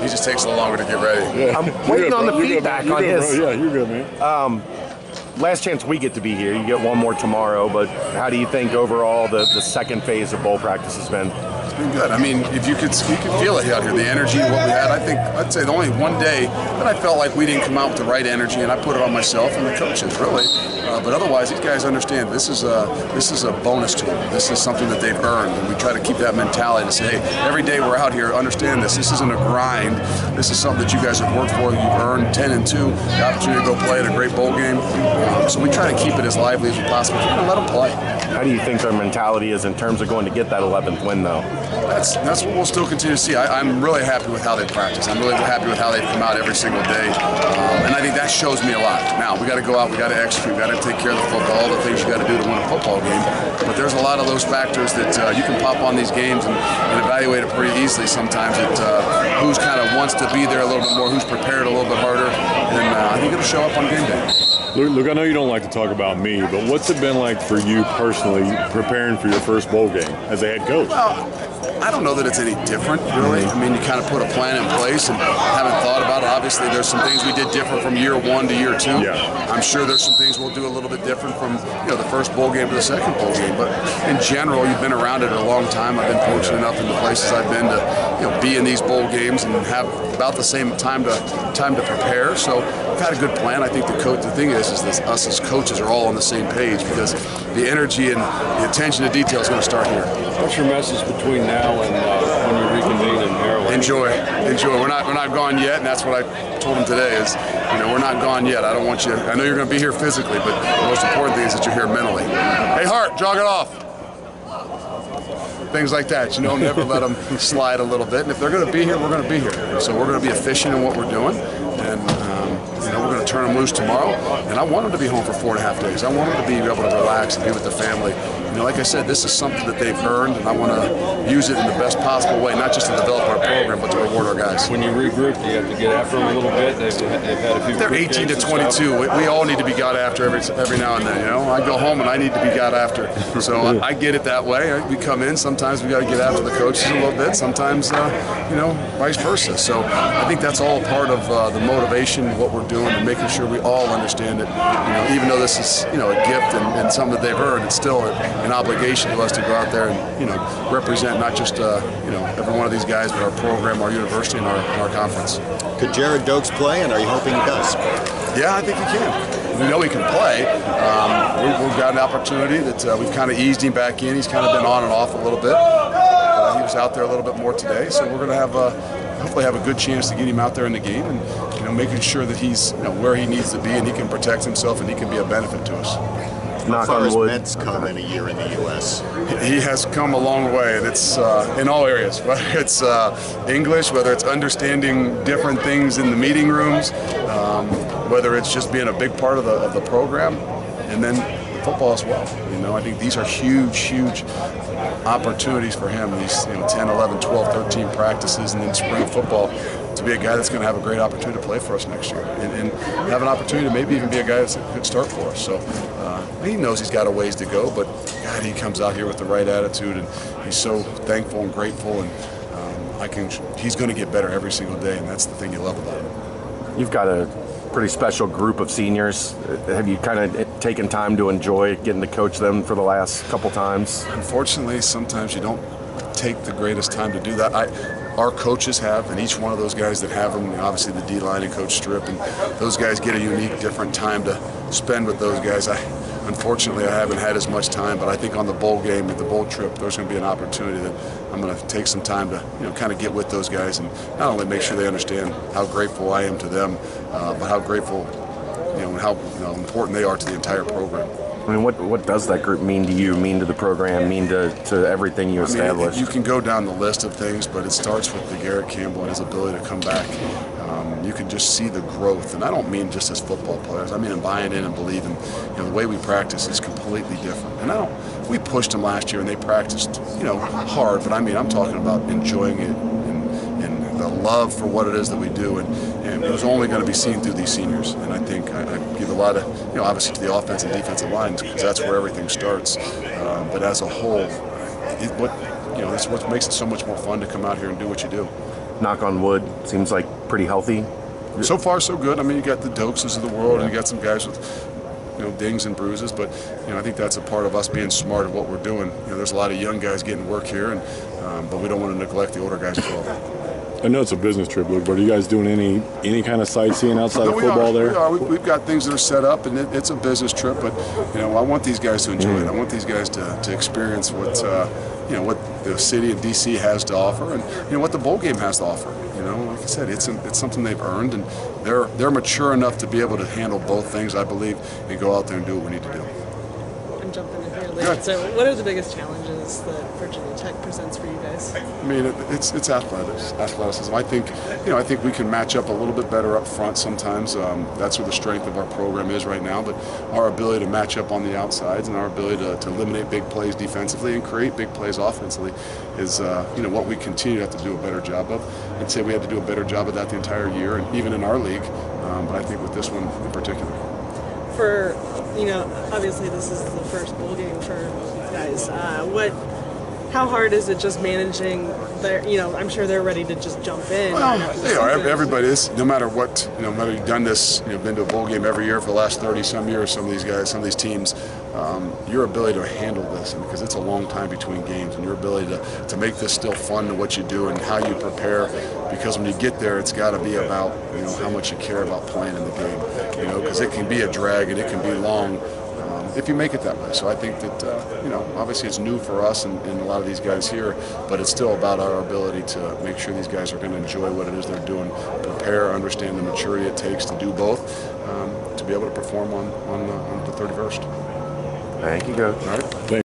just takes a little longer to get ready. Yeah. I'm waiting on the feedback on his. Yeah, you're good, man. Last chance we get to be here. You get one more tomorrow, but how do you think overall the second phase of bowl practice has been? It's been good. I mean, if you could feel it out here, the energy, what we had. I'd say the only one day that I felt like we didn't come out with the right energy, and I put it on myself and the coaches, really. But otherwise, these guys understand this is a bonus to them. This is something that they've earned, and we try to keep that mentality to say, hey, every day we're out here, understand this. This isn't a grind. This is something that you guys have worked for. You've earned 10-2, the opportunity to go play at a great bowl game. So we try to keep it as lively as we possibly can and let them play. How do you think their mentality is in terms of going to get that 11th win, though? That's what we'll still continue to see. I'm really happy with how they practice. I'm really happy with how they've come out every single day, and I think that shows me a lot. Now we got to go out, we got to execute, we got to take care of the football, all the things you got to do to win a football game. But there's a lot of those factors that you can pop on these games and evaluate it pretty easily sometimes. Who's kind of wants to be there a little bit more, who's prepared a little bit harder, and I think it'll show up on game day. Look, I know you don't like to talk about me, but what's it been like for you personally preparing for your first bowl game as a head coach? Well, I don't know that it's any different, really. I mean, you kind of put a plan in place and haven't thought about it. Obviously, there's some things we did different from year one to year two. Yeah. I'm sure there's some things we'll do a little bit different from the first bowl game to the second bowl game. But in general, you've been around it a long time. I've been fortunate enough in the places I've been to be in these bowl games and have about the same time to prepare. So we've got a good plan. I think the thing is that us as coaches are all on the same page because the energy and the attention to detail is going to start here. What's your message between now and when you reconvene in Maryland? Enjoy. We're not gone yet, and that's what I told him today. Is we're not gone yet. I don't want you. I know you're going to be here physically, but the most important thing is that you're here mentally. Hey, Hart, jog it off. Things like that. Never let them slide a little bit. And if they're going to be here, we're going to be here. So we're going to be efficient in what we're doing, and we're going to turn them loose tomorrow. And I want them to be home for 4.5 days. I want them to be able to relax and be with the family. Like I said, this is something that they've earned, and I want to use it in the best possible way, not just to develop our program, but to reward our guys. When you regroup, do you have to get after them a little bit? They've had a few. They're 18 to 22. We all need to be got after every now and then. I go home and I need to be got after. So I get it that way. We come in. Sometimes we got to get after the coaches a little bit. Sometimes, vice versa. So I think that's all part of the motivation, what we're doing, and making sure we all understand it. Even though this is a gift and something that they've earned, it's still an obligation to us to go out there and represent not just every one of these guys, but our program, our university, and our conference. Could Jared Dokes play, and are you hoping he does? Yeah, I think he can. We know he can play. We've got an opportunity that we've kind of eased him back in. He's kind of been on and off a little bit. He was out there a little bit more today, so we're going to have hopefully have a good chance to get him out there in the game and making sure that he's where he needs to be and he can protect himself and he can be a benefit to us. How far has Mets come in a year in the U.S.? He has come a long way, and it's in all areas. Whether it's English, whether it's understanding different things in the meeting rooms, whether it's just being a big part of the program, and then the football as well. I think these are huge opportunities for him. These 10, 11, 12, 13 practices, and then spring football, to be a guy that's going to have a great opportunity to play for us next year and have an opportunity to maybe even be a guy that's a good start for us. So he knows he's got a ways to go, but God, he comes out here with the right attitude, and he's so thankful and grateful, and he's going to get better every single day, and that's the thing you love about him. You've got a pretty special group of seniors. Have you kind of taken time to enjoy getting to coach them for the last couple times? Unfortunately, sometimes you don't take the greatest time to do that. Our coaches have, and each one of those guys that have them, obviously the D-line and Coach Strip, and those guys get a unique, different time to spend with those guys. Unfortunately, I haven't had as much time, but I think on the bowl game, the bowl trip, there's going to be an opportunity that I'm going to take some time to, kind of get with those guys and not only make sure they understand how grateful I am to them, but how grateful, and how important they are to the entire program. I mean, what does that group mean to you, mean to the program, mean to everything you established? You can go down the list of things, but it starts with the Garrett Campbell and his ability to come back. You can just see the growth, and I don't mean just as football players. I mean in buying in and believing. The way we practice is completely different. And we pushed them last year, and they practiced, hard. But I'm talking about enjoying it and the love for what it is that we do, and it was only going to be seen through these seniors. And I think I give a lot of, obviously to the offense and defensive lines, because that's where everything starts. But as a whole, that's what makes it so much more fun to come out here and do what you do. knock on wood, seems like pretty healthy. So far, so good. I mean, you got the Dokes of the world, and you got some guys with, dings and bruises. But I think that's a part of us being smart of what we're doing. There's a lot of young guys getting work here, and but we don't want to neglect the older guys as well. I know it's a business trip, Luke, but are you guys doing any kind of sightseeing outside of football there? We are. We've got things that are set up, and it's a business trip. But I want these guys to enjoy it. I want these guys to experience what what the city of DC has to offer, and what the bowl game has to offer. Like I said, it's something they've earned, and they're mature enough to be able to handle both things, I believe, and go out there and do what we need to do. I'm jumping in here late. So, what are the biggest challenges that Virginia Tech presents for you guys? I mean, it's athleticism. I think we can match up a little bit better up front sometimes. That's where the strength of our program is right now. But our ability to match up on the outsides and our ability to eliminate big plays defensively and create big plays offensively is what we continue to have to do a better job of. I'd say we had to do a better job of that the entire year, and even in our league. But I think with this one in particular. For obviously this is the first bowl game for you guys. How hard is it just managing their, I'm sure they're ready to just jump in. Well, they are. Everybody is. No matter what, no matter you've done this, been to a bowl game every year for the last 30-some years, some of these guys, some of these teams, your ability to handle this, and because it's a long time between games, and your ability to make this still fun to what you do and how you prepare, because when you get there, it's got to be about, how much you care about playing in the game, because it can be a drag and it can be long. If you make it that way. So I think that, obviously it's new for us and a lot of these guys here, but it's still about our ability to make sure these guys are going to enjoy what it is they're doing, prepare, understand the maturity it takes to do both, to be able to perform on the 31st. Thank you, Coach. All right.